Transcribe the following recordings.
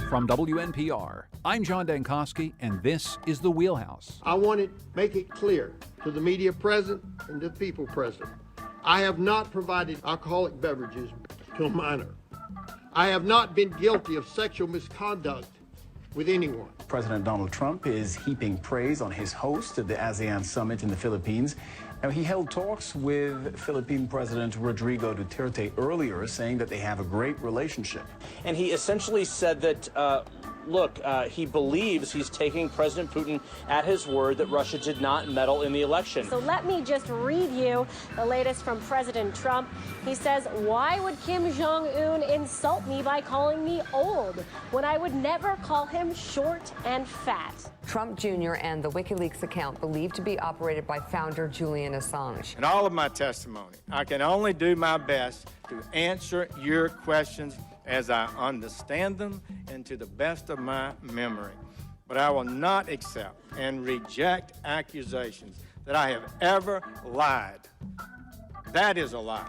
From WNPR, I'm John Dankosky, and this is The Wheelhouse. I want to make it clear to the media present and to the people present. I have not provided alcoholic beverages to a minor. I have not been guilty of sexual misconduct with anyone. President Donald Trump is heaping praise on his host of the ASEAN summit in the Philippines. Now, he held talks with Philippine President Rodrigo Duterte earlier, saying that they have a great relationship. And he essentially said that, he believes he's taking President Putin at his word that Russia did not meddle in the election. So let me just read you the latest from President Trump. He says, "Why would Kim Jong-un insult me by calling me old when I would never call him short and fat?" Trump Jr. and the WikiLeaks account believed to be operated by founder Julian Assange. In all of my testimony, I can only do my best to answer your questions as I understand them and to the best of my memory. But I will not accept and reject accusations that I have ever lied. That is a lie.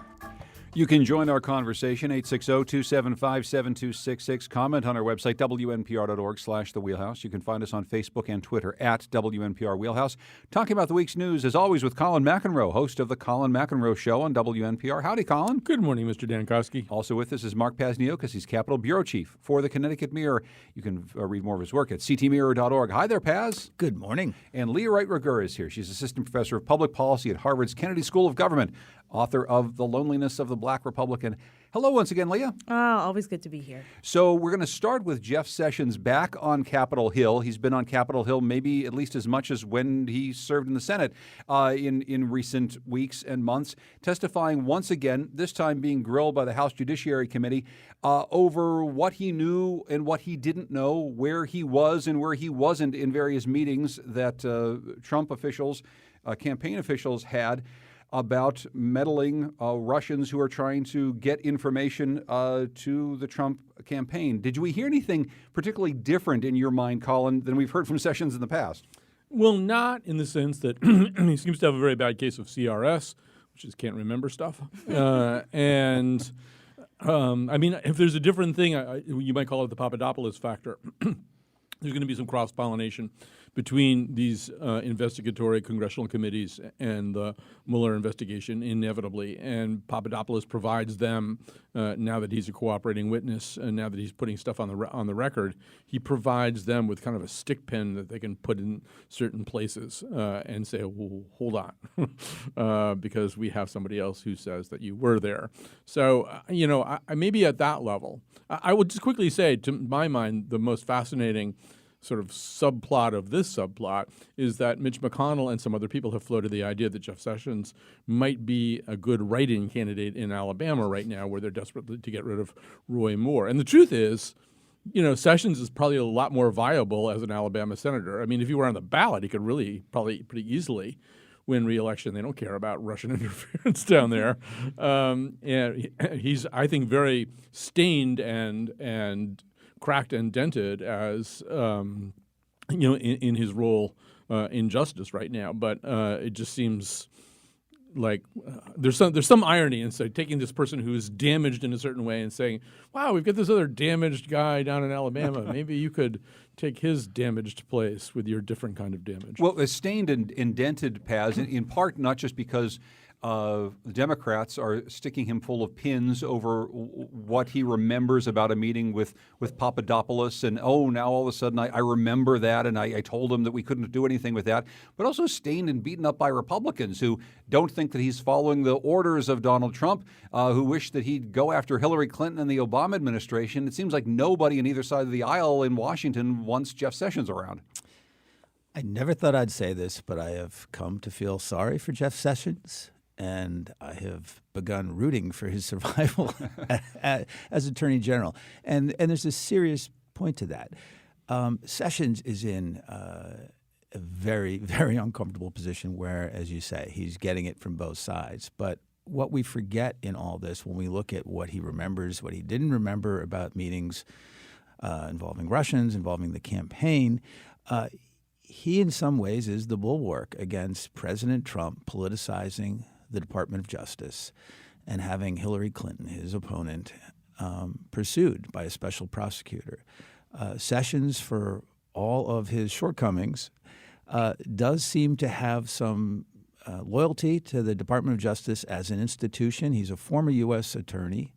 You can join our conversation, 860-275-7266. Comment on our website, wnpr.org/The Wheelhouse. You can find us on Facebook and Twitter at WNPR Wheelhouse. Talking about the week's news, as always, with Colin McEnroe, host of The Colin McEnroe Show on WNPR. Howdy, Colin. Good morning, Mr. Dankosky. Also with us is Mark Pazniokas. He's Capitol Bureau Chief for the Connecticut Mirror. You can read more of his work at ctmirror.org. Hi there, Paz. Good morning. And Leah Wright-Rigueur is here. She's Assistant Professor of Public Policy at Harvard's Kennedy School of Government, author of The Loneliness of the Black Republican. Hello once again, Leah. Always good to be here. So we're going to start with Jeff Sessions back on Capitol Hill. He's been on Capitol Hill maybe at least as much as when he served in the Senate in recent weeks and months, testifying once again, this time being grilled by the House Judiciary Committee over what he knew and what he didn't know, where he was and where he wasn't in various meetings that Trump officials, campaign officials had about meddling Russians who are trying to get information to the Trump campaign. Did we hear anything particularly different in your mind, Colin, than we've heard from Sessions in the past? Well, not in the sense that he seems to have a very bad case of CRS, which is can't remember stuff. I mean, if there's a different thing, you might call it the Papadopoulos factor. There's going to be some cross-pollination between these investigatory congressional committees and the Mueller investigation, inevitably. And Papadopoulos provides them, now that he's a cooperating witness and now that he's putting stuff on the record, he provides them with kind of a stick pin that they can put in certain places and say, well, hold on, because we have somebody else who says that you were there. So, I maybe at that level. I would just quickly say, to my mind, the most fascinating sort of subplot of this subplot is that Mitch McConnell and some other people have floated the idea that Jeff Sessions might be a good write-in candidate in Alabama right now, where they're desperate to get rid of Roy Moore. And the truth is, Sessions is probably a lot more viable as an Alabama senator. I mean, if he were on the ballot, he could really probably pretty easily win re-election. They don't care about Russian interference down there. And he's, I think, very stained and cracked and dented as in his role in justice right now. But it just seems like there's some irony in taking this person who's damaged in a certain way and saying, "Wow, we've got this other damaged guy down in Alabama. Maybe you could take his damaged place with your different kind of damage." Well, it's stained and indented, Paz, in part not just because the Democrats are sticking him full of pins over what he remembers about a meeting with Papadopoulos, and now all of a sudden I remember that, and I told him that we couldn't do anything with that, but also stained and beaten up by Republicans who don't think that he's following the orders of Donald Trump, who wish that he'd go after Hillary Clinton and the Obama administration. It seems like nobody on either side of the aisle in Washington wants Jeff Sessions around. I never thought I'd say this, but I have come to feel sorry for Jeff Sessions. And I have begun rooting for his survival as Attorney General. And there's a serious point to that. Sessions is in a very, very uncomfortable position where, as you say, he's getting it from both sides. But what we forget in all this when we look at what he remembers, what he didn't remember about meetings involving Russians, involving the campaign, he in some ways is the bulwark against President Trump politicizing the Department of Justice and having Hillary Clinton, his opponent, pursued by a special prosecutor. Sessions, for all of his shortcomings, does seem to have some loyalty to the Department of Justice as an institution. He's a former U.S. attorney.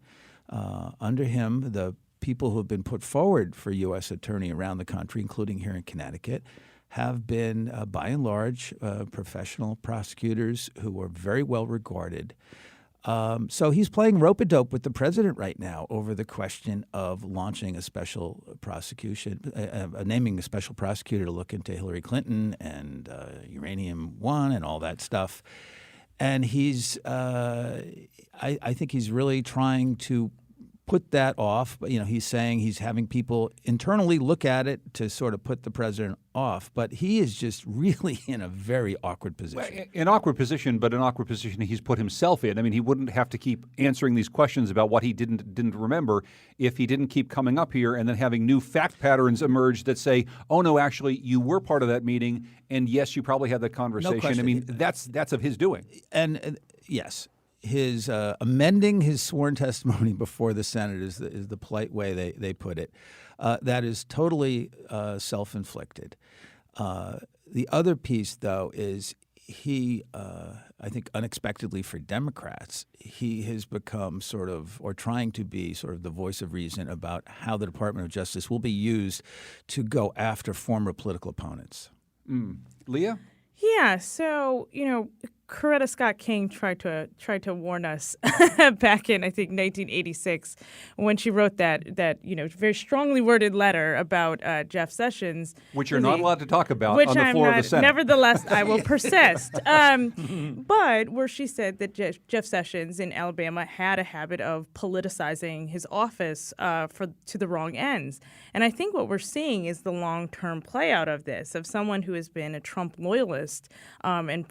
Under him, the people who have been put forward for U.S. attorney around the country, including here in Connecticut, have been, by and large, professional prosecutors who are very well regarded. So he's playing rope-a-dope with the president right now over the question of launching a special prosecution, naming a special prosecutor to look into Hillary Clinton and Uranium One and all that stuff. And he's, I think he's really trying to put that off. You know, he's saying he's having people internally look at it to sort of put the president off. But he is just really in a very awkward position. Well, an awkward position, but an awkward position he's put himself in. I mean, he wouldn't have to keep answering these questions about what he didn't remember if he didn't keep coming up here and then having new fact patterns emerge that say, oh, no, actually, you were part of that meeting, and yes, you probably had that conversation. question. I mean, that's of his doing. And yes, his amending his sworn testimony before the Senate is the polite way they put it. That is totally self-inflicted. The other piece, though, is he, I think unexpectedly for Democrats, he has become sort of, or trying to be sort of the voice of reason about how the Department of Justice will be used to go after former political opponents. Leah? Yeah, so, Coretta Scott King tried to warn us back in, I think, 1986 when she wrote that very strongly worded letter about Jeff Sessions. Which you're not allowed to talk about on the floor of the Senate. Nevertheless, I will persist. But where she said that Jeff Sessions in Alabama had a habit of politicizing his office to the wrong ends. And I think what we're seeing is the long-term play out of this, of someone who has been a Trump loyalist and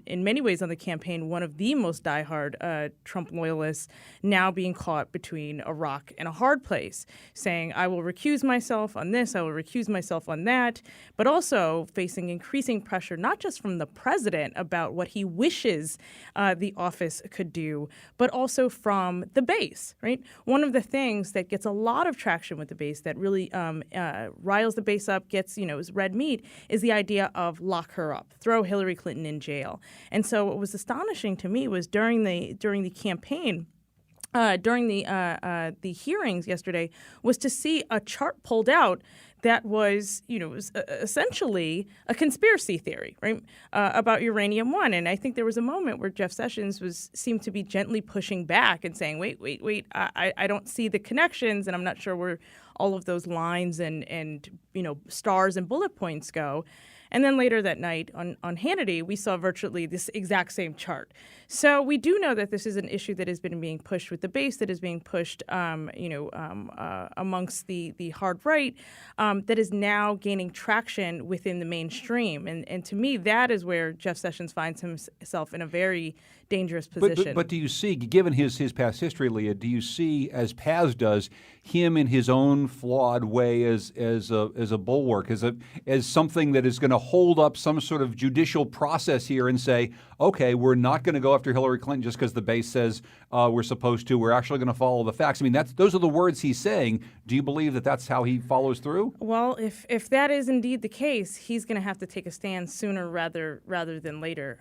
in many ways on the campaign, one of the most diehard Trump loyalists, now being caught between a rock and a hard place, saying, I will recuse myself on this, I will recuse myself on that, but also facing increasing pressure, not just from the president about what he wishes the office could do, but also from the base, right? One of the things that gets a lot of traction with the base that really riles the base up, gets, is red meat, is the idea of lock her up, throw Hillary Clinton in jail. And so what was astonishing to me was during the campaign, during the hearings yesterday, was to see a chart pulled out that was, was essentially a conspiracy theory, right, about Uranium One. And I think there was a moment where Jeff Sessions seemed to be gently pushing back and saying, wait, I don't see the connections, and I'm not sure where all of those lines and stars and bullet points go. And then later that night on Hannity, we saw virtually this exact same chart. So we do know that this is an issue that has been being pushed with the base, that is being pushed, amongst the hard right, that is now gaining traction within the mainstream. And to me, that is where Jeff Sessions finds himself in a very dangerous position. But do you see, given his past history, Leah, do you see, as Paz does, him in his own flawed way as a bulwark, as something that is going to hold up some sort of judicial process here and say, okay, we're not going to go after Hillary Clinton just because the base says we're supposed to. We're actually going to follow the facts. I mean, those are the words he's saying. Do you believe that that's how he follows through? Well, if that is indeed the case, he's going to have to take a stand sooner rather than later.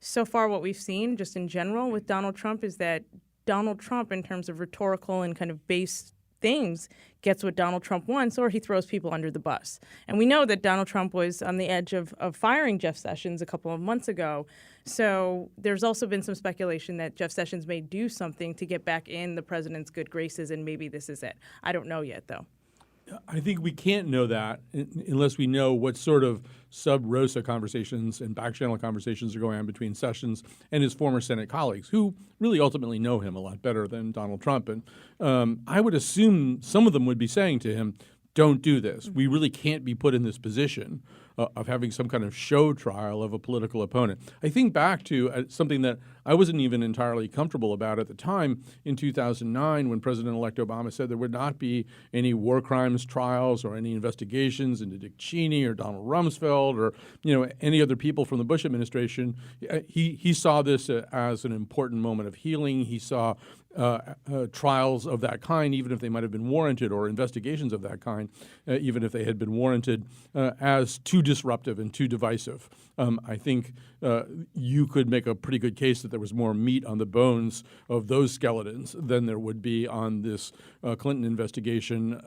So far, what we've seen, just in general, with Donald Trump is that Donald Trump, in terms of rhetorical and kind of base things, gets what Donald Trump wants, or he throws people under the bus. And we know that Donald Trump was on the edge of firing Jeff Sessions a couple of months ago. So there's also been some speculation that Jeff Sessions may do something to get back in the president's good graces, and maybe this is it. I don't know yet, though. I think we can't know that unless we know what sort of sub rosa conversations and back channel conversations are going on between Sessions and his former Senate colleagues, who really ultimately know him a lot better than Donald Trump. And I would assume some of them would be saying to him, don't do this. We really can't be put in this position of having some kind of show trial of a political opponent. I think back to something that I wasn't even entirely comfortable about at the time in 2009 when President-elect Obama said there would not be any war crimes trials or any investigations into Dick Cheney or Donald Rumsfeld or any other people from the Bush administration. He saw this as an important moment of healing. He saw trials of that kind, even if they might have been warranted, or investigations of that kind, even if they had been warranted, as too disruptive and too divisive. I think you could make a pretty good case that there was more meat on the bones of those skeletons than there would be on this Clinton investigation,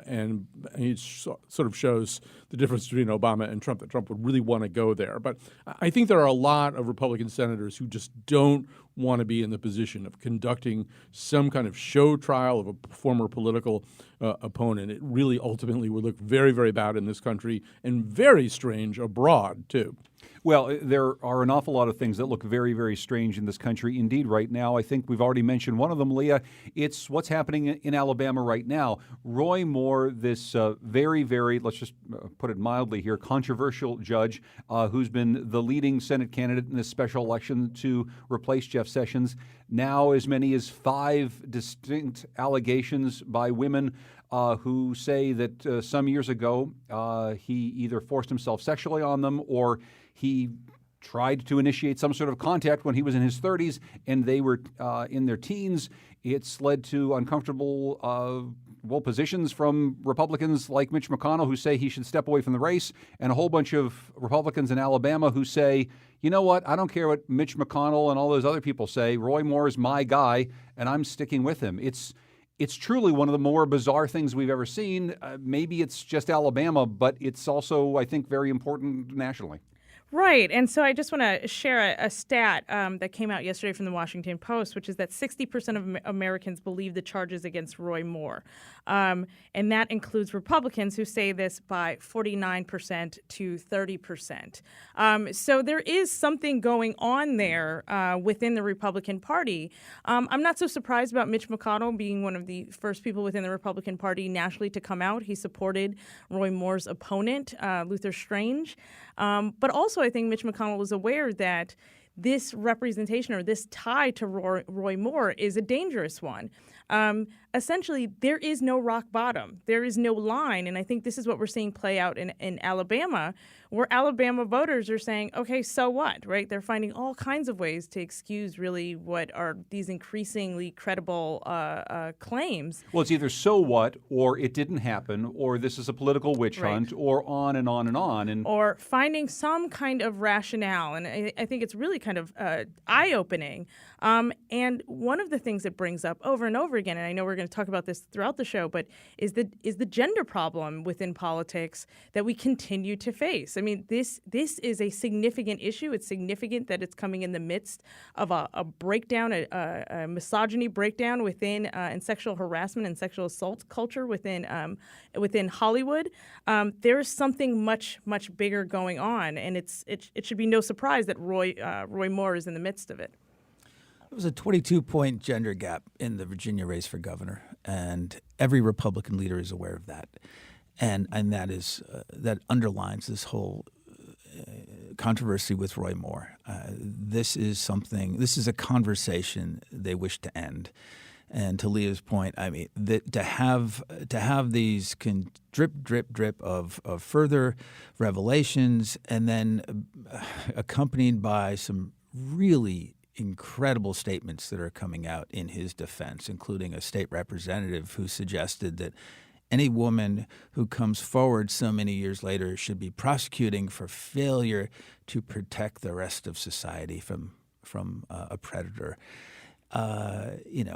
and it sort of shows the difference between Obama and Trump, that Trump would really want to go there. But I think there are a lot of Republican senators who just don't want to be in the position of conducting some kind of show trial of a former political opponent. It really ultimately would look very, very bad in this country and very strange abroad, too. Well, there are an awful lot of things that look very, very strange in this country indeed right now. I think we've already mentioned one of them, Leah. It's what's happening in Alabama right now. Roy Moore, this very, very, let's just put it mildly here, controversial judge who's been the leading Senate candidate in this special election to replace Jeff Sessions. Now as many as 5 distinct allegations by women who say that some years ago he either forced himself sexually on them or he tried to initiate some sort of contact when he was in his 30s and they were in their teens. It's led to uncomfortable positions from Republicans like Mitch McConnell, who say he should step away from the race, and a whole bunch of Republicans in Alabama who say, you know what, I don't care what Mitch McConnell and all those other people say. Roy Moore is my guy, and I'm sticking with him. It's truly one of the more bizarre things we've ever seen. Maybe it's just Alabama, but it's also, I think, very important nationally. Right. And so I just want to share a stat that came out yesterday from the Washington Post, which is that 60% of Americans believe the charges against Roy Moore. And that includes Republicans who say this by 49% to 30%. So there is something going on there within the Republican Party. I'm not so surprised about Mitch McConnell being one of the first people within the Republican Party nationally to come out. He supported Roy Moore's opponent, Luther Strange. But also, I think Mitch McConnell was aware that this representation or this tie to Roy Moore is a dangerous one. Essentially, there is no rock bottom. There is no line. And I think this is what we're seeing play out in Alabama, where Alabama voters are saying, okay, so what, right? They're finding all kinds of ways to excuse really what are these increasingly credible claims. Well, it's either so what, or it didn't happen, or this is a political witch hunt, or on and on and on. Or finding some kind of rationale. And I think it's really kind of eye-opening. And one of the things it brings up over and over again, and I know we're going to talk about this throughout the show, but is the gender problem within politics that we continue to face. I mean, this is a significant issue. It's significant that it's coming in the midst of a breakdown, a misogyny breakdown within and sexual harassment and sexual assault culture within Hollywood. There is something much, much bigger going on, and it should be no surprise that Roy Moore is in the midst of it. There was a 22-point gender gap in the Virginia race for governor, and every Republican leader is aware of that. And that is that underlines this whole controversy with Roy Moore. This is a conversation they wish to end. And to Leah's point, I mean, to have these drip of further revelations, and then accompanied by some really incredible statements that are coming out in his defense, including a state representative who suggested that any woman who comes forward so many years later should be prosecuting for failure to protect the rest of society from a predator,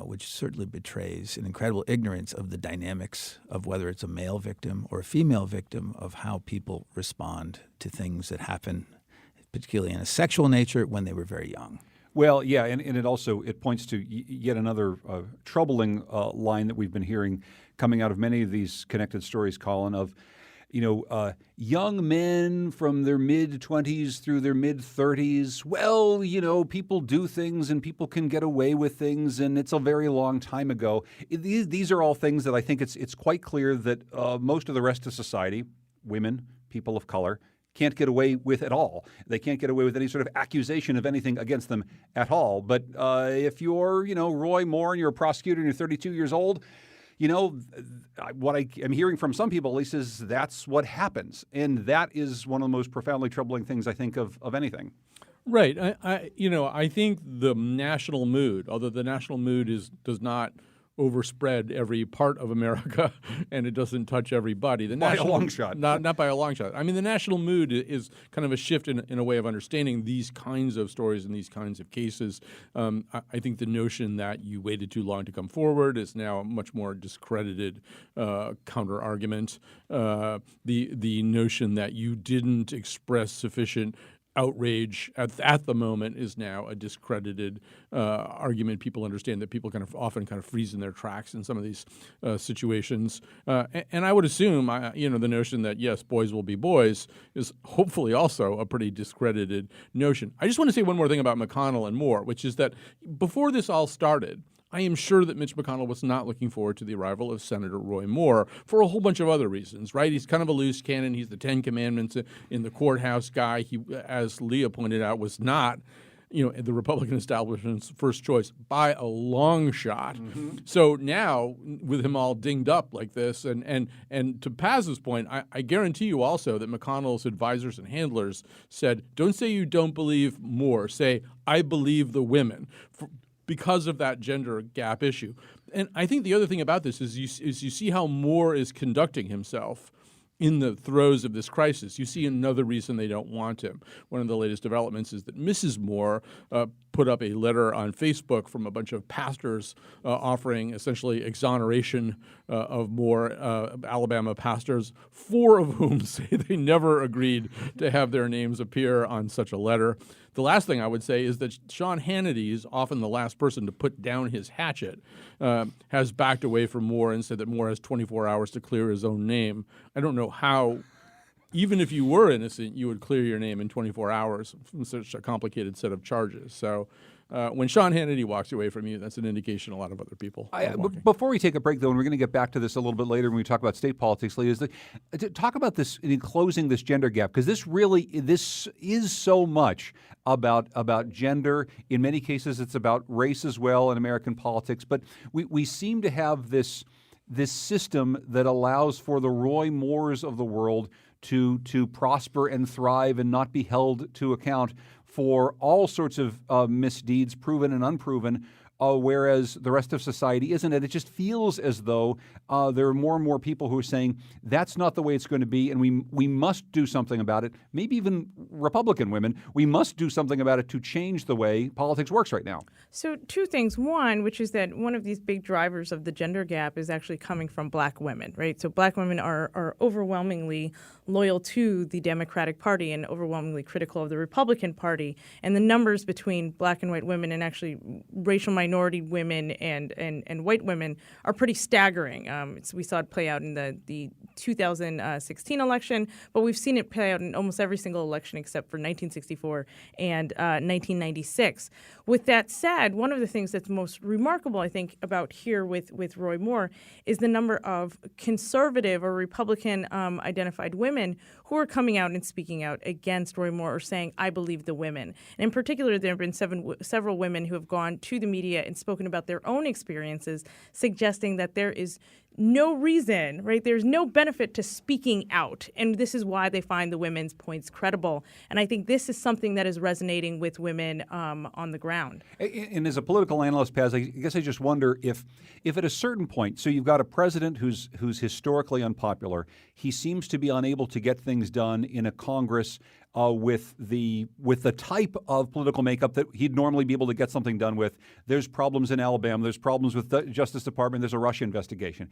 which certainly betrays an incredible ignorance of the dynamics of whether it's a male victim or a female victim, of how people respond to things that happen, particularly in a sexual nature, when they were very young. Well, yeah, and it points to yet another troubling line that we've been hearing coming out of many of these connected stories, Colin, of young men from their mid-20s through their mid-30s. Well, people do things and people can get away with things, and it's a very long time ago. These are all things that I think it's quite clear that most of the rest of society, women, people of color, can't get away with at all. They can't get away with any sort of accusation of anything against them at all. But if you're, Roy Moore and you're a prosecutor and you're 32 years old, what I am hearing from some people at least is that's what happens. And that is one of the most profoundly troubling things I think of anything. Right. I think the national mood, although the national mood does not overspread every part of America and it doesn't touch everybody. By a long shot. Not by a long shot. I mean, the national mood is kind of a shift in a way of understanding these kinds of stories and these kinds of cases. I think the notion that you waited too long to come forward is now a much more discredited counter argument. The notion that you didn't express sufficient outrage at the moment is now a discredited argument. People understand that people often freeze in their tracks in some of these situations. And I would assume, the notion that, yes, boys will be boys is hopefully also a pretty discredited notion. I just want to say one more thing about McConnell and Moore, which is that before this all started, I am sure that Mitch McConnell was not looking forward to the arrival of Senator Roy Moore for a whole bunch of other reasons, right? He's kind of a loose cannon. He's the Ten Commandments in the courthouse guy. He, as Leah pointed out, was not, the Republican establishment's first choice by a long shot. Mm-hmm. So now, with him all dinged up like this, and to Paz's point, I guarantee you also that McConnell's advisors and handlers said, don't say you don't believe Moore. Say, I believe the women. Because of that gender gap issue. And I think the other thing about this is you see how Moore is conducting himself in the throes of this crisis. You see another reason they don't want him. One of the latest developments is that Mrs. Moore put up a letter on Facebook from a bunch of pastors offering essentially exoneration of Moore, Alabama pastors, 4 of whom say they never agreed to have their names appear on such a letter. The last thing I would say is that Sean Hannity is often the last person to put down his hatchet, has backed away from Moore and said that Moore has 24 hours to clear his own name. I don't know how, even if you were innocent, you would clear your name in 24 hours from such a complicated set of charges. So when Sean Hannity walks away from you, that's an indication a lot of other people are walking. Before we take a break, though, and we're going to get back to this a little bit later when we talk about state politics, Lee, to talk about this in closing this gender gap, because this is so much about gender. In many cases, it's about race as well in American politics. But we seem to have this system that allows for the Roy Moores of the world to prosper and thrive and not be held to account for all sorts of misdeeds, proven and unproven, whereas the rest of society isn't. And it just feels as though there are more and more people who are saying that's not the way it's going to be, and we must do something about it. Maybe even Republican women, we must do something about it to change the way politics works right now. So 2 things. One, which is that one of these big drivers of the gender gap is actually coming from black women, right? So black women are overwhelmingly loyal to the Democratic Party and overwhelmingly critical of the Republican Party. And the numbers between black and white women and actually racial minority women and white women are pretty staggering. We saw it play out in the 2016 election, but we've seen it play out in almost every single election except for 1964 and 1996. With that said, one of the things that's most remarkable, I think, about here with Roy Moore is the number of conservative or Republican identified women who are coming out and speaking out against Roy Moore or saying, I believe the women. And in particular, there have been several women who have gone to the media and spoken about their own experiences, suggesting that there is no reason, right? There's no benefit to speaking out. And this is why they find the women's points credible. And I think this is something that is resonating with women on the ground. And as a political analyst, Paz, I guess I just wonder if at a certain point, so you've got a president who's historically unpopular, he seems to be unable to get things done in a Congress with the type of political makeup that he'd normally be able to get something done with. There's problems in Alabama. There's problems with the Justice Department. There's a Russia investigation.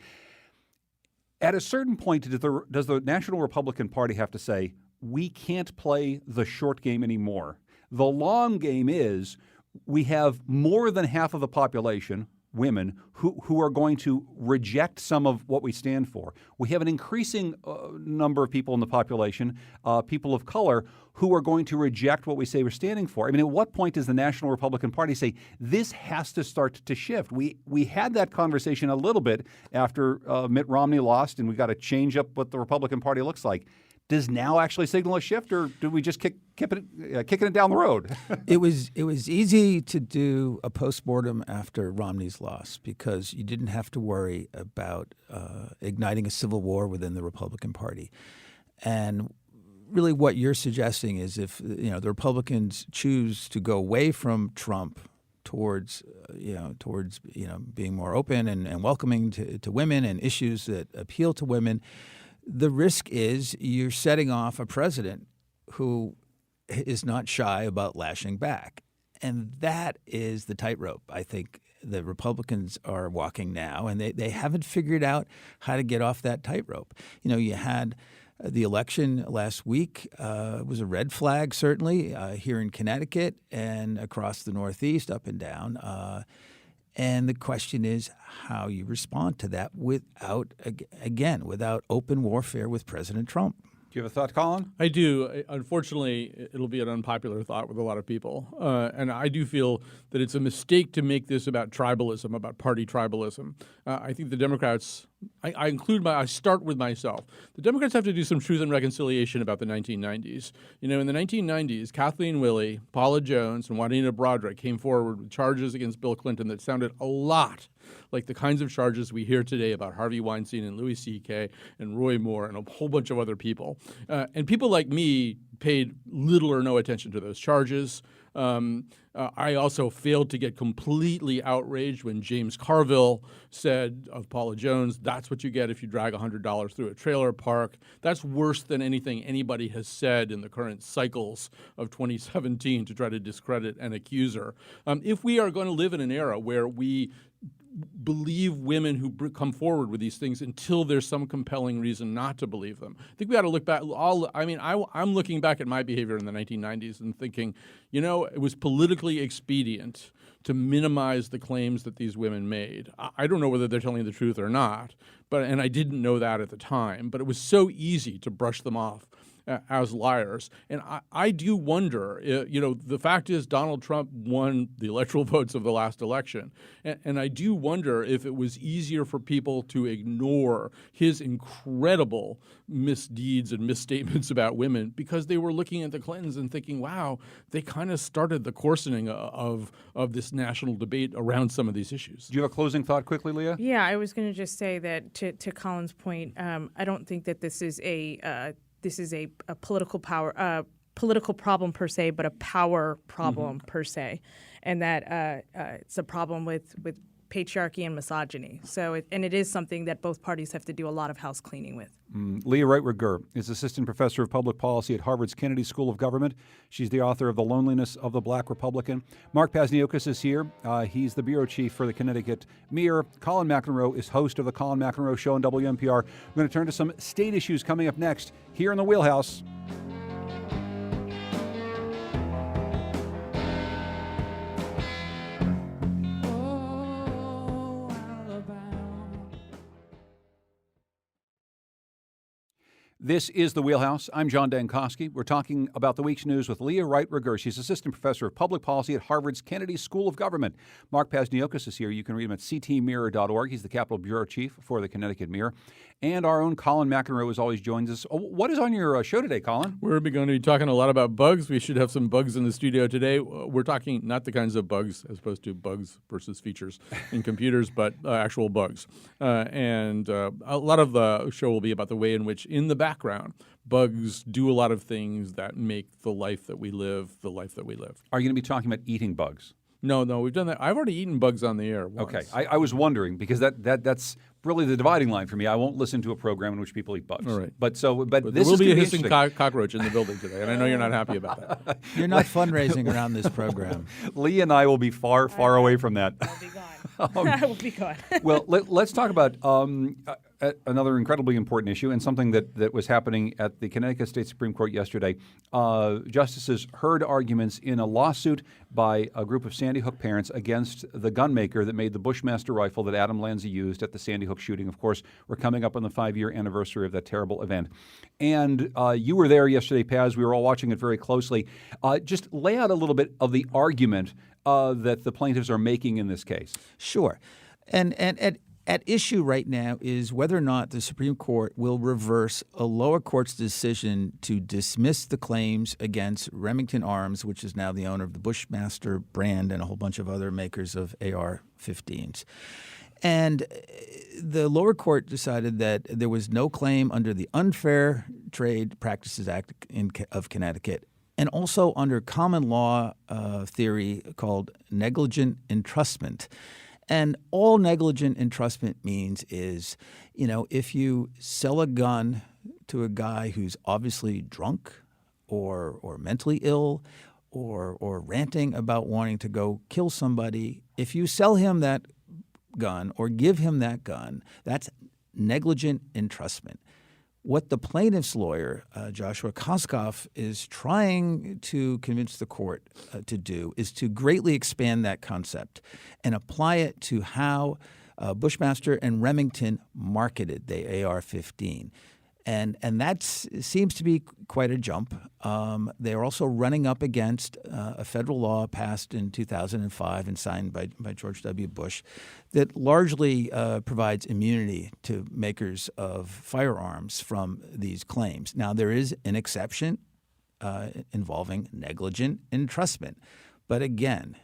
At a certain point, does the National Republican Party have to say, we can't play the short game anymore? The long game is we have more than half of the population, women, who are going to reject some of what we stand for. We have an increasing number of people in the population, people of color, who are going to reject what we say we're standing for. I mean, at what point does the National Republican Party say, this has to start to shift? We had that conversation a little bit after Mitt Romney lost, and we got to change up what the Republican Party looks like. does now actually signal a shift, or do we just kicking it down the road? It was easy to do a postmortem after Romney's loss because you didn't have to worry about igniting a civil war within the Republican Party. And really what you're suggesting is if the Republicans choose to go away from Trump towards being more open and welcoming to women and issues that appeal to women, the risk is you're setting off a president who is not shy about lashing back. And that is the tightrope I think the Republicans are walking now, and they haven't figured out how to get off that tightrope. You had the election last week was a red flag, certainly, here in Connecticut and across the Northeast, up and down. And the question is how you respond to that without open warfare with President Trump. Do you have a thought, Colin? I do. Unfortunately, it'll be an unpopular thought with a lot of people. And I do feel that it's a mistake to make this about tribalism, about party tribalism. I think the Democrats, I start with myself. The Democrats have to do some truth and reconciliation about the 1990s. In the 1990s, Kathleen Willey, Paula Jones, and Juanita Broaddrick came forward with charges against Bill Clinton that sounded a lot like the kinds of charges we hear today about Harvey Weinstein and Louis C.K. and Roy Moore and a whole bunch of other people. And people like me paid little or no attention to those charges. I also failed to get completely outraged when James Carville said of Paula Jones, that's what you get if you drag $100 through a trailer park. That's worse than anything anybody has said in the current cycles of 2017 to try to discredit and accuse her. If we are going to live in an era where we believe women who come forward with these things until there's some compelling reason not to believe them. I think we ought to look back. I'm looking back at my behavior in the 1990s and thinking, it was politically expedient to minimize the claims that these women made. I don't know whether they're telling the truth or not, and I didn't know that at the time, but it was so easy to brush them off as liars. And I do wonder, the fact is Donald Trump won the electoral votes of the last election. And I do wonder if it was easier for people to ignore his incredible misdeeds and misstatements about women because they were looking at the Clintons and thinking, wow, they kind of started the coarsening of this national debate around some of these issues. Do you have a closing thought quickly, Leah? Yeah, I was going to just say that to Colin's point, I don't think that this is a political problem per se, but a power problem per se, and that it's a problem with patriarchy and misogyny. So, it is something that both parties have to do a lot of house cleaning with. Leah Wright Rigueur is Assistant Professor of Public Policy at Harvard's Kennedy School of Government. She's the author of The Loneliness of the Black Republican. Mark Pasniokis is here. He's the bureau chief for the Connecticut Mirror. Colin McEnroe is host of the Colin McEnroe Show on WNPR. We're going to turn to some state issues coming up next here in the Wheelhouse. This is The Wheelhouse. I'm John Dankosky. We're talking about the week's news with Leah Wright Rigueur. She's Assistant Professor of Public Policy at Harvard's Kennedy School of Government. Mark Pasniokis is here. You can read him at ctmirror.org. He's the Capitol Bureau Chief for the Connecticut Mirror. And our own Colin McEnroe, as always, joins us. What is on your show today, Colin? We're going to be talking a lot about bugs. We should have some bugs in the studio today. We're talking not the kinds of bugs as opposed to bugs versus features in computers, but actual bugs. And a lot of the show will be about the way in which, in the background, bugs do a lot of things that make the life that we live the life that we live. Are you going to be talking about eating bugs? No, we've done that. I've already eaten bugs on the air once. Okay, I was wondering because that's really the dividing line for me. I won't listen to a program in which people eat bugs. All right. But there this will is be a gonna hissing interesting. cockroach in the building today, and I know you're not happy about that. You're not fundraising around this program. Lee and I will be far, far away from that. I'll be gone. I will be gone. Well, let's talk about another incredibly important issue and something that was happening at the Connecticut State Supreme Court yesterday. Justices heard arguments in a lawsuit by a group of Sandy Hook parents against the gun maker that made the Bushmaster rifle that Adam Lanza used at the Sandy Hook shooting. Of course, we're coming up on the 5-year anniversary of that terrible event. And you were there yesterday, Paz. We were all watching it very closely. Just lay out a little bit of the argument that the plaintiffs are making in this case. Sure. And at issue right now is whether or not the Supreme Court will reverse a lower court's decision to dismiss the claims against Remington Arms, which is now the owner of the Bushmaster brand and a whole bunch of other makers of AR-15s. And the lower court decided that there was no claim under the Unfair Trade Practices Act of Connecticut, and also under common law theory called negligent entrustment. And all negligent entrustment means is, if you sell a gun to a guy who's obviously drunk or mentally ill or ranting about wanting to go kill somebody, if you sell him that gun or give him that gun, that's negligent entrustment. What the plaintiff's lawyer, Joshua Koskoff, is trying to convince the court to do is to greatly expand that concept and apply it to how Bushmaster and Remington marketed the AR-15. And that seems to be quite a jump. They're also running up against a federal law passed in 2005 and signed by George W. Bush that largely provides immunity to makers of firearms from these claims. Now, there is an exception involving negligent entrustment. But again,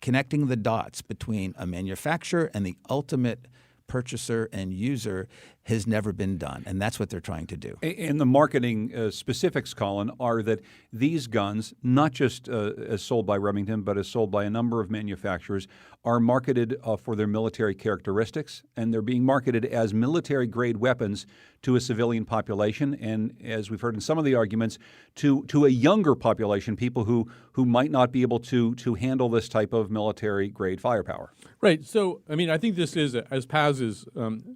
connecting the dots between a manufacturer and the ultimate purchaser and user has never been done, and that's what they're trying to do. And the marketing specifics, Colin, are that these guns, not just as sold by Remington, but as sold by a number of manufacturers, are marketed for their military characteristics, and they're being marketed as military-grade weapons to a civilian population, and as we've heard in some of the arguments, to a younger population, people who might not be able to handle this type of military-grade firepower. Right. So, I think this is, as Paz is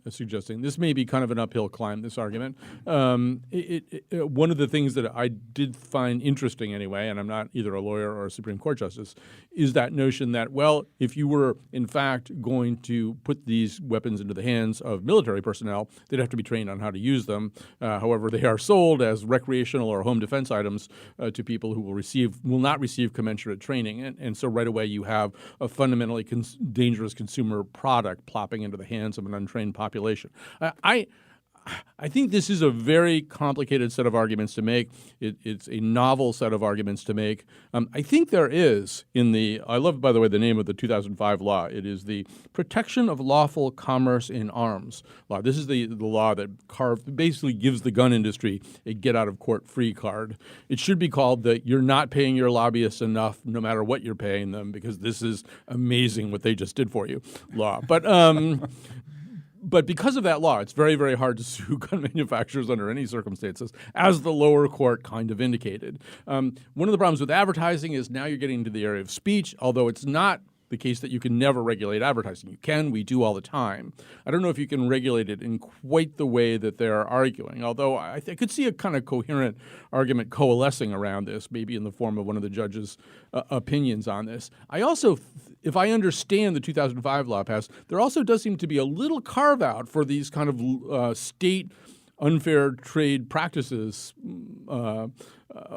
suggesting, this may be kind of an uphill climb, this argument. One of the things that I did find interesting anyway, and I'm not either a lawyer or a Supreme Court justice, is that notion that, well, if you were in fact going to put these weapons into the hands of military personnel, they'd have to be trained on how to use them. However, they are sold as recreational or home defense items to people who will not receive commensurate training. And so right away you have a fundamentally dangerous consumer product plopping into the hands of an untrained population. I think this is a very complicated set of arguments to make. It's a novel set of arguments to make. I think there is I love, by the way, the name of the 2005 law. It is the Protection of Lawful Commerce in Arms law. This is the law that basically gives the gun industry a get-out-of-court-free card. It should be called the "You're not paying your lobbyists enough, no matter what you're paying them, because this is amazing what they just did for you" law. But because of that law, it's very, very hard to sue gun manufacturers under any circumstances, as the lower court kind of indicated. One of the problems with advertising is now you're getting into the area of speech, although it's not the case that you can never regulate advertising. You can, we do all the time. I don't know if you can regulate it in quite the way that they're arguing, although I could see a kind of coherent argument coalescing around this, maybe in the form of one of the judges' opinions on this. I also, if I understand the 2005 law passed, there also does seem to be a little carve-out for these kind of state unfair trade practices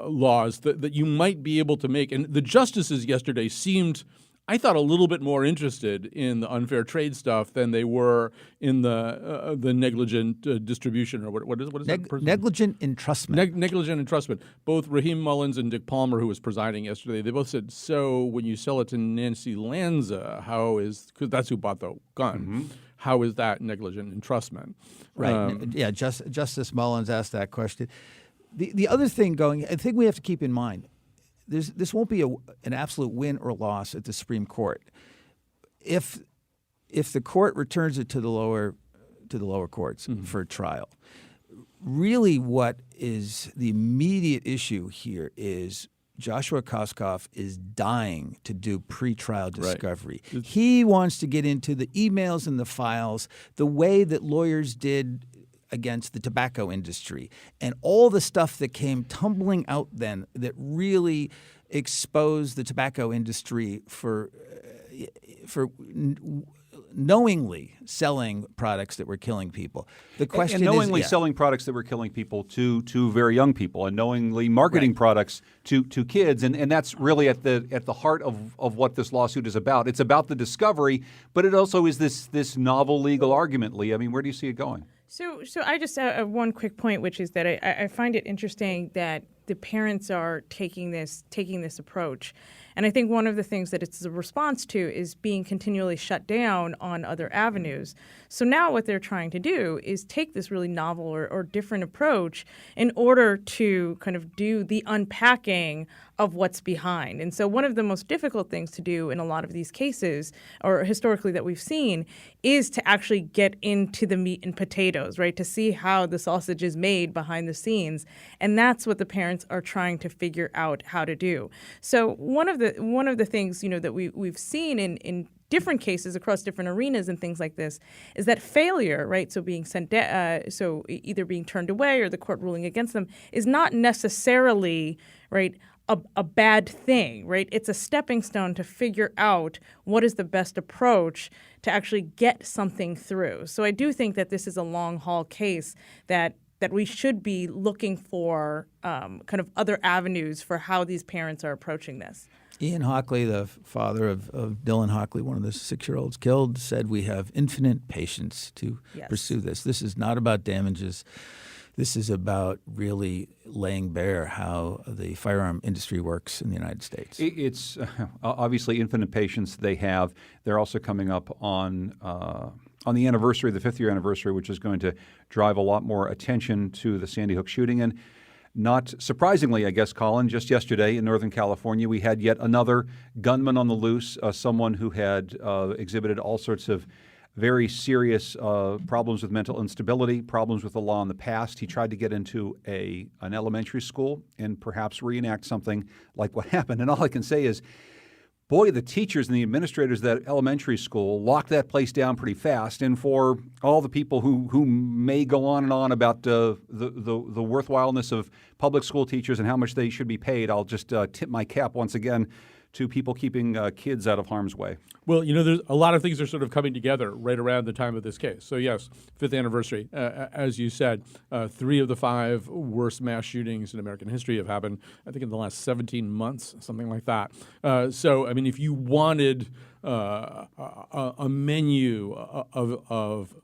laws that you might be able to make. And the justices yesterday seemed, I thought, a little bit more interested in the unfair trade stuff than they were in the negligent distribution, or what is that? Negligent entrustment. Negligent entrustment. Both Raheem Mullins and Dick Palmer, who was presiding yesterday, they both said, so when you sell it to Nancy Lanza, because that's who bought the gun, how is that negligent entrustment? Right. Justice Mullins asked that question. The other thing I think we have to keep in mind, this won't be an absolute win or loss at the Supreme Court. If the court returns it to the lower courts for trial, really what is the immediate issue here is Joshua Koskoff is dying to do pretrial discovery. Right. He wants to get into the emails and the files the way that lawyers did against the tobacco industry, and all the stuff that came tumbling out then that really exposed the tobacco industry for knowingly selling products that were killing people. The question and knowingly is, selling products that were killing people to very young people, and knowingly marketing products to kids, and that's really at the heart of what this lawsuit is about. It's about the discovery, but it also is this novel legal argument, Lee. I mean, where do you see it going? So I just have one quick point, which is that I find it interesting that the parents are taking this approach. And I think one of the things that it's a response to is being continually shut down on other avenues. So now what they're trying to do is take this really novel or different approach in order to kind of do the unpacking of what's behind. And so one of the most difficult things to do in a lot of these cases, or historically that we've seen, is to actually get into the meat and potatoes, right? To see how the sausage is made behind the scenes. And that's what the parents are trying to figure out how to do. So one of the things, that we've seen in different cases across different arenas and things like this is that failure, right? So being so either being turned away or the court ruling against them is not necessarily, right, a bad thing, right? It's a stepping stone to figure out what is the best approach to actually get something through. So I do think that this is a long haul case that we should be looking for kind of other avenues for how these parents are approaching this. Ian Hockley, the father of Dylan Hockley, one of the 6-year-olds killed, said we have infinite patience to pursue this. This is not about damages. This is about really laying bare how the firearm industry works in the United States. It's obviously infinite patience they have. They're also coming up on the anniversary, the 5th year anniversary, which is going to drive a lot more attention to the Sandy Hook shooting. And not surprisingly, I guess, Colin, just yesterday in Northern California, we had yet another gunman on the loose, someone who had exhibited all sorts of very serious problems with mental instability, problems with the law in the past. He tried to get into an elementary school and perhaps reenact something like what happened. And all I can say is, boy, the teachers and the administrators of that elementary school locked that place down pretty fast. And for all the people who may go on and on about the worthwhileness of public school teachers and how much they should be paid, I'll just tip my cap once again to people keeping kids out of harm's way. Well, there's a lot of things are sort of coming together right around the time of this case. So yes, 5th anniversary. As you said, 3 of the 5 worst mass shootings in American history have happened, I think, in the last 17 months, something like that. So, I mean, if you wanted a menu of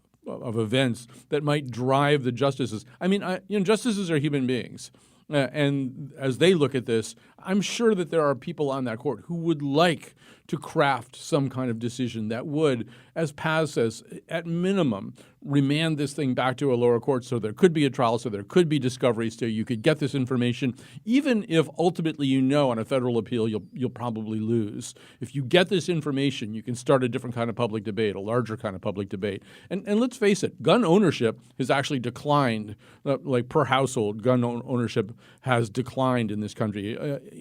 events that might drive the justices, I mean, justices are human beings. And as they look at this, I'm sure that there are people on that court who would like to craft some kind of decision that would, as Paz says, at minimum, remand this thing back to a lower court so there could be a trial, so there could be discovery, so you could get this information, even if ultimately on a federal appeal you'll probably lose. If you get this information, you can start a different kind of public debate, a larger kind of public debate. And let's face it, gun ownership has actually declined, like per household, gun ownership has declined in this country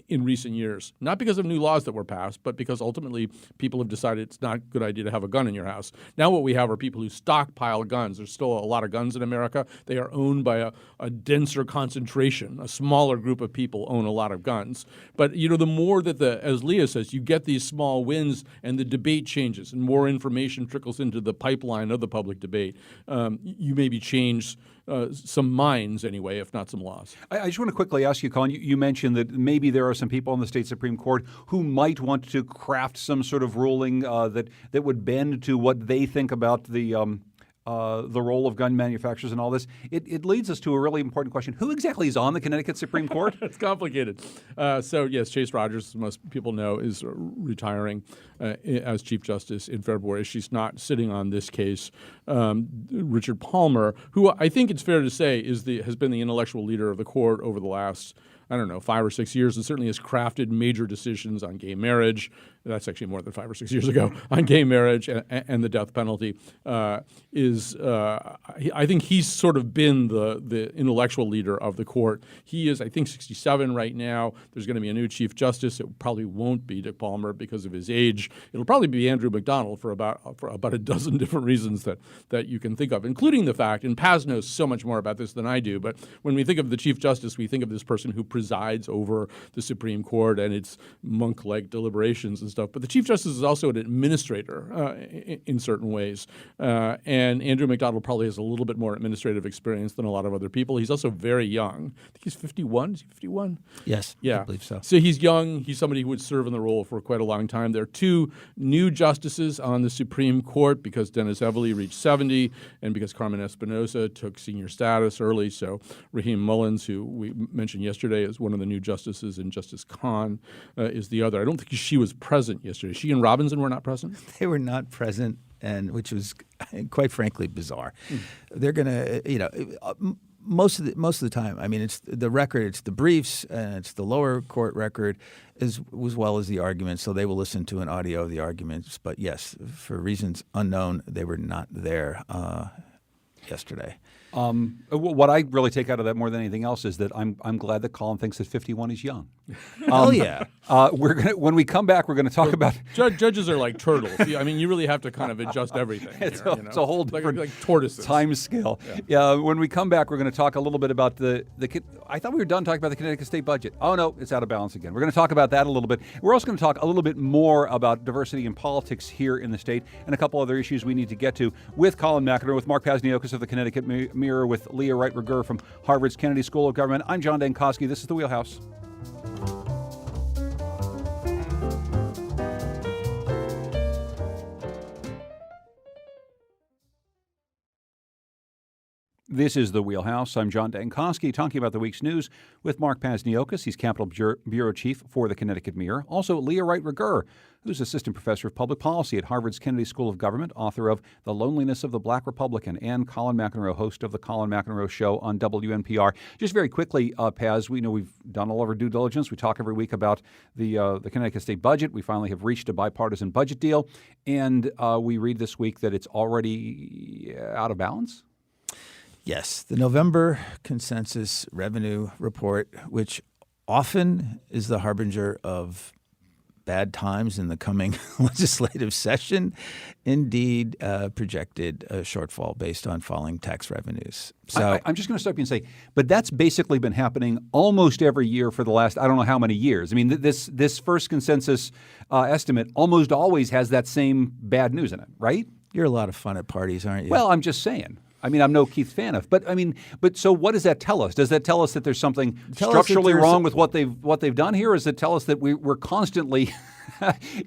in recent years. Not because of new laws that were passed, but because ultimately people have decided it's not a good idea to have a gun in your house. Now what we have are people who stockpile guns. There's still a lot of guns in America. They are owned by a denser concentration. A smaller group of people own a lot of guns. But the more that as Leah says, you get these small wins and the debate changes and more information trickles into the pipeline of the public debate, you maybe change some minds anyway, if not some laws. I just want to quickly ask you, Colin, you mentioned that maybe there are some people in the state Supreme Court who might want to craft some sort of ruling that would bend to what they think about the role of gun manufacturers and all this. It leads us to a really important question. Who exactly is on the Connecticut Supreme Court? It's complicated. So, yes, Chase Rogers, as most people know, is retiring as Chief Justice in February. She's not sitting on this case. Richard Palmer, who I think it's fair to say has been the intellectual leader of the court over the last 5 or 6 years, and certainly has crafted major decisions on gay marriage. That's actually more than 5 or 6 years ago, on gay marriage and the death penalty. I think he's sort of been the intellectual leader of the court. He is, I think, 67 right now. There's going to be a new Chief Justice. It probably won't be Dick Palmer because of his age. It'll probably be Andrew McDonald for about a dozen different reasons that you can think of, including the fact, and Paz knows so much more about this than I do, but when we think of the Chief Justice, we think of this person who presides over the Supreme Court and its monk-like deliberations and stuff. But the Chief Justice is also an administrator in certain ways. And Andrew McDonald probably has a little bit more administrative experience than a lot of other people. He's also very young. I think he's 51. Is he 51? Yes, Yeah. I believe so. So he's young. He's somebody who would serve in the role for quite a long time. There are 2 new justices on the Supreme Court because Dennis Evely reached 70 and because Carmen Espinosa took senior status early. So Raheem Mullins, who we mentioned yesterday, is one of the new justices, and Justice Khan is the other. I don't think she was present yesterday. She and Robinson were not present? They were not present, and which was quite frankly bizarre. They're going to, most of the time. I mean, it's the record, it's the briefs, and it's the lower court record, as well as the arguments. So they will listen to an audio of the arguments. But yes, for reasons unknown, they were not there yesterday. What I really take out of that more than anything else is that I'm glad that Colin thinks that 51 is young. Oh yeah. When we come back, we're gonna talk about judges are like turtles. I mean, you really have to kind of adjust everything. It's a whole different like tortoises. time scale. Yeah. When we come back, we're going to talk a little bit about the. I thought we were done talking about the Connecticut state budget. Oh no, it's out of balance again. We're going to talk about that a little bit. We're also going to talk a little bit more about diversity in politics here in the state and a couple other issues we need to get to with Colin McEnroe, with Mark Pasniokis of the Connecticut Mirror, with Leah Wright-Rigueur from Harvard's Kennedy School of Government. I'm John Dankosky. This is The Wheelhouse. This is The Wheelhouse. I'm John Dankosky, talking about the week's news with Mark Pasniokis. He's Capitol Bureau Chief for the Connecticut Mirror. Also, Leah Wright-Rigueur, who's Assistant Professor of Public Policy at Harvard's Kennedy School of Government, author of The Loneliness of the Black Republican, and Colin McEnroe, host of The Colin McEnroe Show on WNPR. Just very quickly, Paz, we know we've done all of our due diligence. We talk every week about the Connecticut state budget. We finally have reached a bipartisan budget deal, and we read this week that it's already out of balance. Yes, the November consensus revenue report, which often is the harbinger of bad times in the coming legislative session, indeed projected a shortfall based on falling tax revenues. So I'm just going to stop you and say, but that's basically been happening almost every year for the last, I don't know how many years. I mean, this first consensus estimate almost always has that same bad news in it, right? You're a lot of fun at parties, aren't you? Well, I'm just saying. I mean, I'm no Keith Fanoff, but so what does that tell us? Does that tell us that there's something structurally wrong with what they've done here? Or does it tell us that we're constantly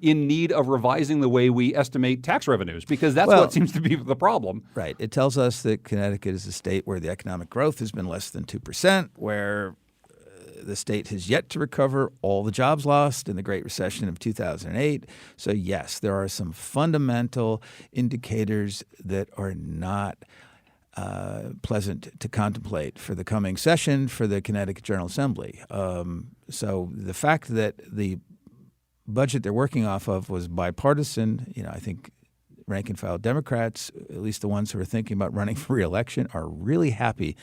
in need of revising the way we estimate tax revenues? Because that's what seems to be the problem. Right. It tells us that Connecticut is a state where the economic growth has been less than 2%, where the state has yet to recover all the jobs lost in the Great Recession of 2008. So yes, there are some fundamental indicators that are not pleasant to contemplate for the coming session for the Connecticut General Assembly. So the fact that the budget they're working off of was bipartisan, I think rank and file Democrats, at least the ones who are thinking about running for re-election, are really happy.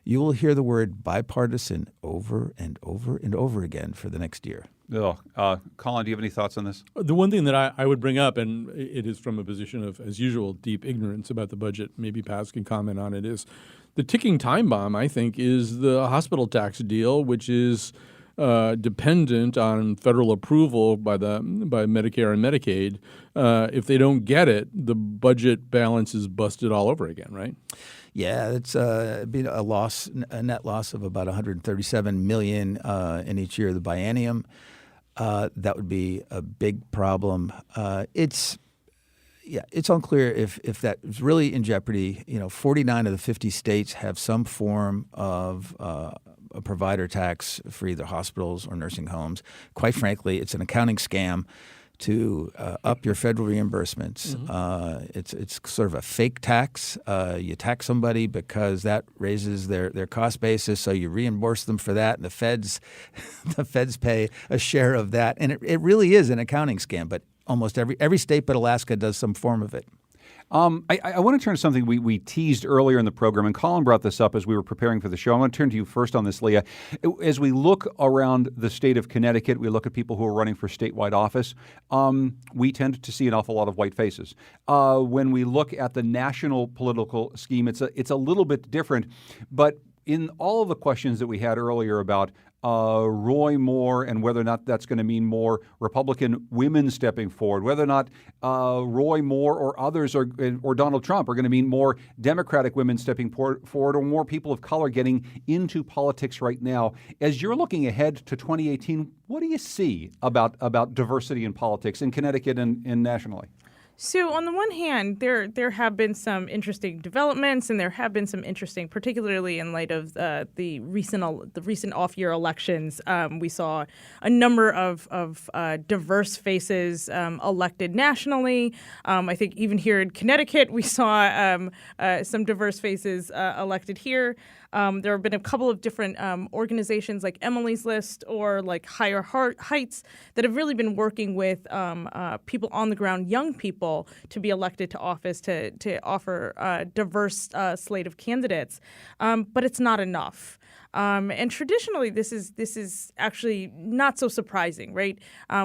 You will hear the word bipartisan over and over and over again for the next year. Colin, do you have any thoughts on this? The one thing that I would bring up, and it is from a position of, as usual, deep ignorance about the budget, maybe Paz can comment on it, is the ticking time bomb, I think, is the hospital tax deal, which is dependent on federal approval by Medicare and Medicaid. If they don't get it, the budget balance is busted all over again, right? Yeah, it's been a net loss of about $137 million in each year of the biennium. That would be a big problem. It's unclear if that is really in jeopardy. 49 of the 50 states have some form of a provider tax for either hospitals or nursing homes. Quite frankly, it's an accounting scam to up your federal reimbursements. Mm-hmm. It's sort of a fake tax. You tax somebody because that raises their cost basis, so you reimburse them for that, and the feds pay a share of that. And it really is an accounting scam, but almost every state but Alaska does some form of it. I want to turn to something we teased earlier in the program, and Colin brought this up as we were preparing for the show. I want to turn to you first on this, Leah. As we look around the state of Connecticut, we look at people who are running for statewide office, we tend to see an awful lot of white faces. When we look at the national political scheme, it's a little bit different. But in all of the questions that we had earlier about Roy Moore and whether or not that's going to mean more Republican women stepping forward, whether or not Roy Moore or others or Donald Trump are going to mean more Democratic women stepping forward or more people of color getting into politics right now. As you're looking ahead to 2018, what do you see about diversity in politics in Connecticut and nationally? So on the one hand, there have been some interesting developments, and there have been some interesting, particularly in light of the recent off-year elections. We saw a number of diverse faces elected nationally. I think even here in Connecticut, we saw some diverse faces elected here. There have been a couple of different organizations like Emily's List or like Higher Heights that have really been working with people on the ground, young people, to be elected to office to offer a diverse slate of candidates. But it's not enough. And traditionally, this is actually not so surprising, right?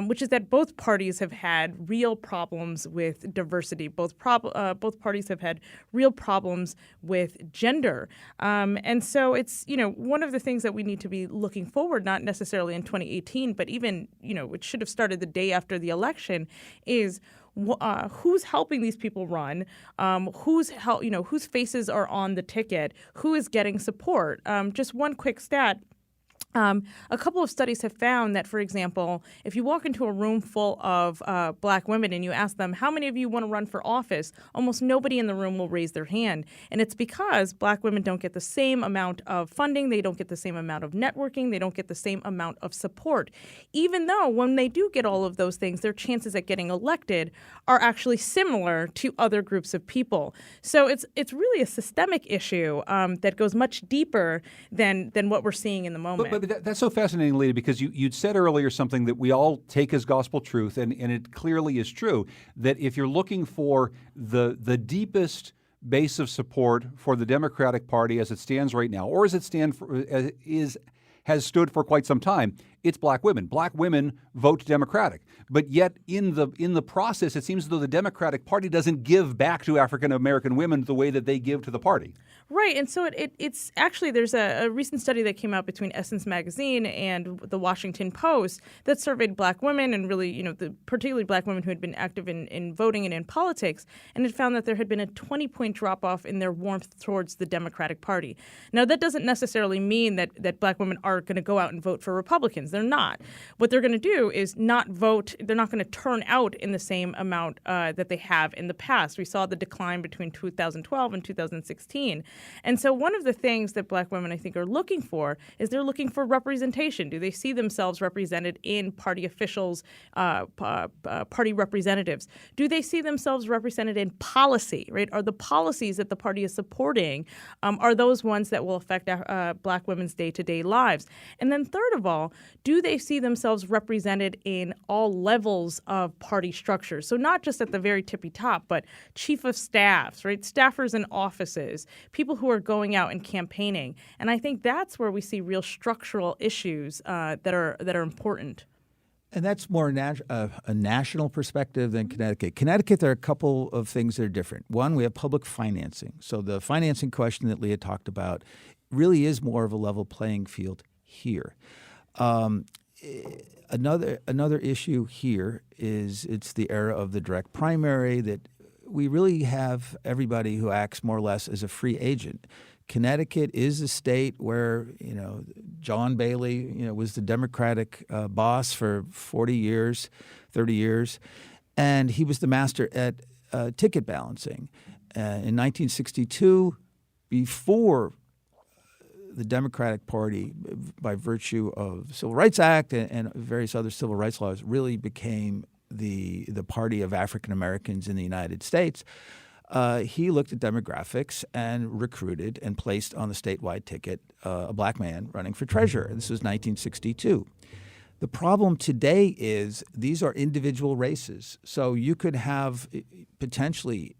Which is that both parties have had real problems with diversity. Both parties have had real problems with gender, and so it's one of the things that we need to be looking forward, not necessarily in 2018, but even it should have started the day after the election, is who's helping these people run, whose faces are on the ticket, who is getting support. Just one quick stat. A couple of studies have found that, for example, if you walk into a room full of black women and you ask them, how many of you want to run for office, almost nobody in the room will raise their hand. And it's because black women don't get the same amount of funding, they don't get the same amount of networking, they don't get the same amount of support. Even though when they do get all of those things, their chances at getting elected are actually similar to other groups of people. So it's really a systemic issue that goes much deeper than what we're seeing in the moment. But that's so fascinating, Leah, because you'd said earlier something that we all take as gospel truth, and it clearly is true, that if you're looking for the deepest base of support for the Democratic Party as it stands right now, or as it has stood for quite some time, it's black women. Black women vote Democratic. But yet in the process, it seems as though the Democratic Party doesn't give back to African American women the way that they give to the party. Right, and so it's actually, there's a recent study that came out between Essence Magazine and the Washington Post that surveyed black women and really, particularly black women who had been active in voting and in politics, and it found that there had been a 20-point drop-off in their warmth towards the Democratic Party. Now, that doesn't necessarily mean that black women are going to go out and vote for Republicans. They're not. What they're going to do is not vote. They're not going to turn out in the same amount that they have in the past. We saw the decline between 2012 and 2016. And so one of the things that black women, I think, are looking for is they're looking for representation. Do they see themselves represented in party officials, party representatives? Do they see themselves represented in policy, right? Are the policies that the party is supporting, are those ones that will affect black women's day-to-day lives? And then third of all, do they see themselves represented in all levels of party structure? So not just at the very tippy top, but chief of staffs, right? Staffers in offices, people who are going out and campaigning. And I think that's where we see real structural issues that are important. And that's more a national perspective than Connecticut. Connecticut, there are a couple of things that are different. One, we have public financing. So the financing question that Leah talked about really is more of a level playing field here. Another issue here is it's the era of the direct primary, that we really have everybody who acts more or less as a free agent. Connecticut is a state where, John Bailey, was the Democratic boss for 40 years, 30 years, and he was the master at ticket balancing. In 1962, before the Democratic Party, by virtue of the Civil Rights Act and various other civil rights laws, really became the party of African Americans in the United States, he looked at demographics and recruited and placed on the statewide ticket a black man running for treasurer. This was 1962. The problem today is these are individual races. So you could have potentially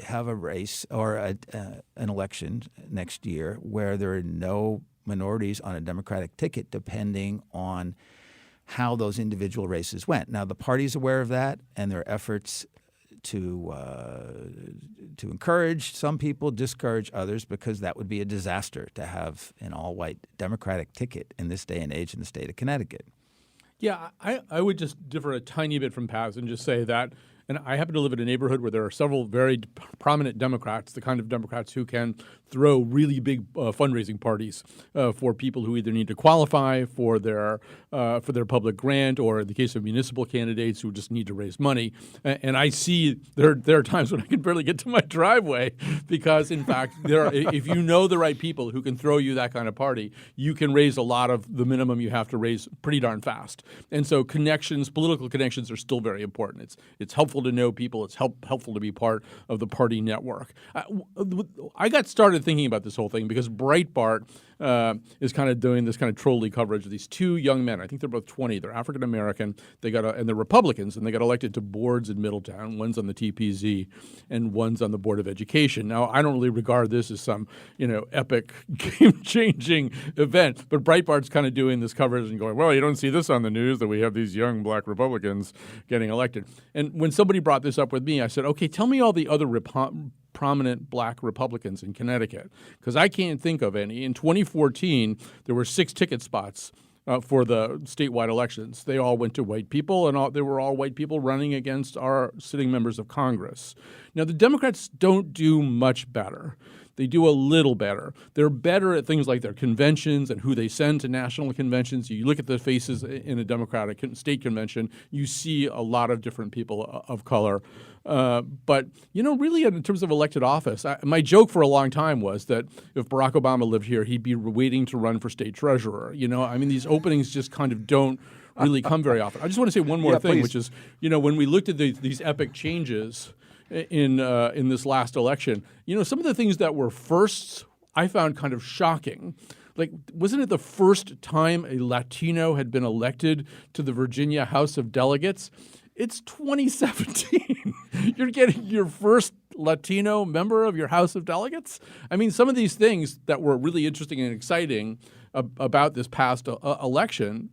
have a race or an election next year where there are no minorities on a Democratic ticket, depending on how those individual races went. Now, the party's aware of that, and there are efforts to encourage some people, discourage others, because that would be a disaster to have an all-white Democratic ticket in this day and age in the state of Connecticut. Yeah, I would just differ a tiny bit from Paz and just say that, and I happen to live in a neighborhood where there are several very prominent Democrats, the kind of Democrats who can throw really big fundraising parties for people who either need to qualify for their public grant, or in the case of municipal candidates who just need to raise money. And I see there are times when I can barely get to my driveway because, in fact, if you know the right people who can throw you that kind of party, you can raise a lot of the minimum you have to raise pretty darn fast. And so political connections are still very important. It's helpful to know people. It's helpful to be part of the party network. I got started thinking about this whole thing because Breitbart is kind of doing this kind of trolley coverage of these two young men. I think they're both 20. They're African American. And they're Republicans, and they got elected to boards in Middletown. One's on the TPZ, and one's on the Board of Education. Now, I don't really regard this as some epic, game-changing event, but Breitbart's kind of doing this coverage and going, well, you don't see this on the news that we have these young black Republicans getting elected. And when somebody brought this up with me, I said, okay, tell me all the other prominent black Republicans in Connecticut, because I can't think of any. In 2014, there were 6 ticket spots for the statewide elections. They all went to white people, and they were all white people running against our sitting members of Congress. Now, the Democrats don't do much better. They do a little better. They're better at things like their conventions and who they send to national conventions. You look at the faces in a Democratic state convention, you see a lot of different people of color. But, really in terms of elected office, my joke for a long time was that if Barack Obama lived here, he'd be waiting to run for state treasurer. These openings just kind of don't really come very often. I just want to say one more thing, which is, when we looked at these epic changes in this last election, some of the things that were firsts I found kind of shocking. Like, wasn't it the first time a Latino had been elected to the Virginia House of Delegates? It's 2017. You're getting your first Latino member of your House of Delegates? I mean, some of these things that were really interesting and exciting about this past election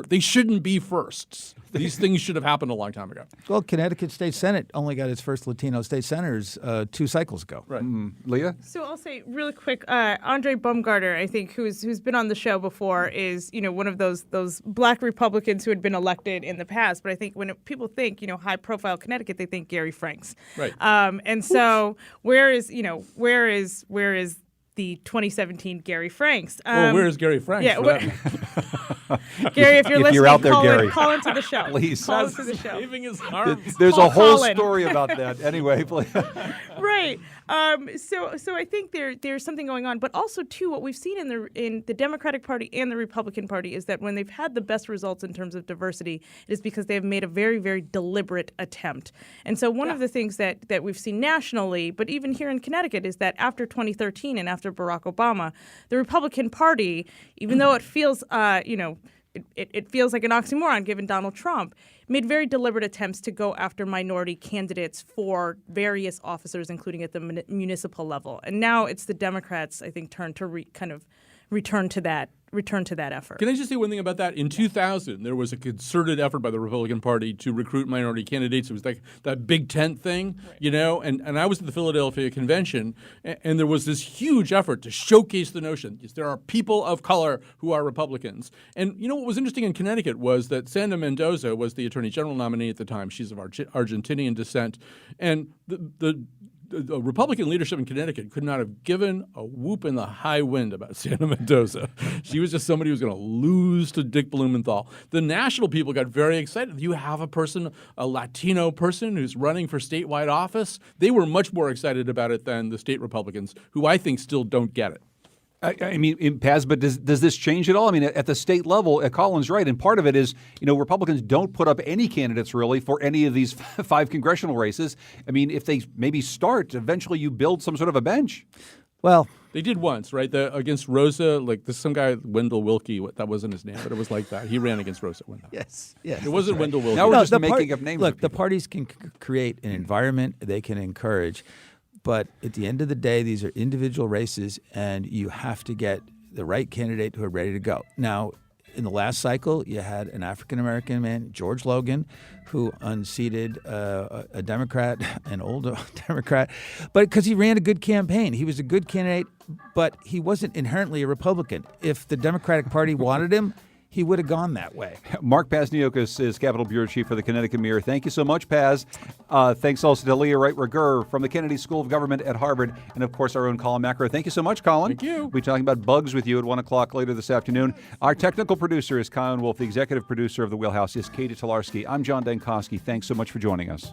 they shouldn't be firsts. These things should have happened a long time ago. Well, Connecticut State Senate only got its first Latino state senators 2 cycles ago. Right. Leah? So I'll say really quick, Andre Baumgartner, I think, who's been on the show before, is one of those black Republicans who had been elected in the past. But I think when people think high profile Connecticut, they think Gary Franks. Right. And so where is the 2017 Gary Franks? Well, where is Gary Franks? Yeah, Gary, if you're listening, out there, Gary. call into the show. Please. Call into the show. Saving his arms. There's Call a whole Colin. story about that. Anyway, please. Right. So I think there's something going on, but also too, what we've seen in the Democratic Party and the Republican Party is that when they've had the best results in terms of diversity, it is because they have made a very, very deliberate attempt. And so one of the things that we've seen nationally, but even here in Connecticut, is that after 2013 and after Barack Obama, the Republican Party, even though it feels it feels like an oxymoron given Donald Trump, made very deliberate attempts to go after minority candidates for various officers, including at the municipal level. And now it's the Democrats, I think, turn to return to that effort. Can I just say one thing about that? In 2000, there was a concerted effort by the Republican Party to recruit minority candidates. It was like that big tent thing, and I was at the Philadelphia convention, and there was this huge effort to showcase the notion there are people of color who are Republicans. And what was interesting in Connecticut was that Sandra Mendoza was the Attorney General nominee at the time. She's of Argentinian descent. And the Republican leadership in Connecticut could not have given a whoop in the high wind about Sandra Mendoza. She was just somebody who was going to lose to Dick Blumenthal. The national people got very excited. You have a Latino person who's running for statewide office. They were much more excited about it than the state Republicans, who I think still don't get it. I mean, Paz, but does this change at all? I mean, at the state level, Colin's right, and part of it is, Republicans don't put up any candidates really for any of these 5 congressional races. I mean, if they maybe start, eventually you build some sort of a bench. Well, they did once, right? Against Rosa, some guy, Wendell Wilkie, that wasn't his name, but it was like that. He ran against Rosa Wendell. Yes. It wasn't right. Wendell Wilkie. Now we're just making up names. Look, the parties can create an environment, they can encourage. But at the end of the day, these are individual races, and you have to get the right candidate who are ready to go. Now, in the last cycle, you had an African-American man, George Logan, who unseated a Democrat, an old Democrat, but because he ran a good campaign. He was a good candidate, but he wasn't inherently a Republican. If the Democratic Party wanted him, he would have gone that way. Mark Pazniokas is Capitol Bureau Chief for the Connecticut Mirror. Thank you so much, Paz. Thanks also to Leah Wright-Rigueur from the Kennedy School of Government at Harvard, and of course our own Colin Macro. Thank you so much, Colin. Thank you. We'll be talking about bugs with you at 1 o'clock later this afternoon. Our technical producer is Kyle Wolf. The executive producer of The Wheelhouse is Katie Tolarski. I'm John Dankosky. Thanks so much for joining us.